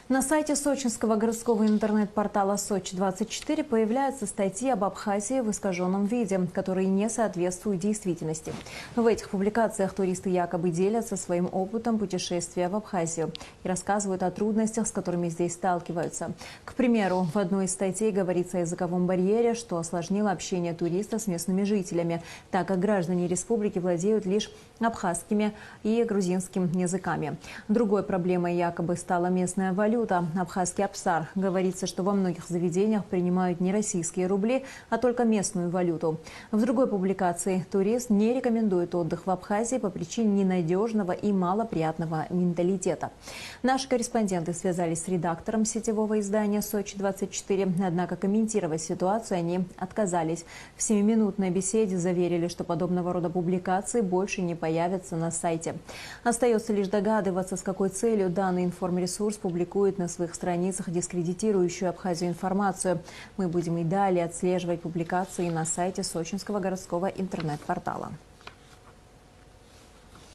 На сайте сочинского городского интернет-портала «Сочи-24» появляются статьи об Абхазии в искаженном виде, которые не соответствуют действительности. В этих публикациях туристы якобы делятся своим опытом путешествия в Абхазию и рассказывают о трудностях, с которыми здесь сталкиваются. К примеру, в одной из статей говорится о языковом барьере, что осложнило общение туриста с местными жителями, так как граждане республики владеют лишь абхазскими и грузинским языками. Другой проблемой якобы стала местная валюта – абхазский апсар. Говорится, что во многих заведениях принимают не российские рубли, а только местную валюту. В другой публикации турист не рекомендует отдых в Абхазии по причине ненадежного и малоприятного менталитета. Наши корреспонденты связались с редактором сетевого издания «Сочи-24», однако комментировать ситуацию они отказались. В 7-минутной беседе заверили, что подобного рода публикации больше не появятся на сайте. Остается лишь догадываться, с какой целью данный информресурс публикует на своих страницах дискредитирующую Абхазию информацию. Мы будем и далее отслеживать публикации на сайте сочинского городского интернет-портала.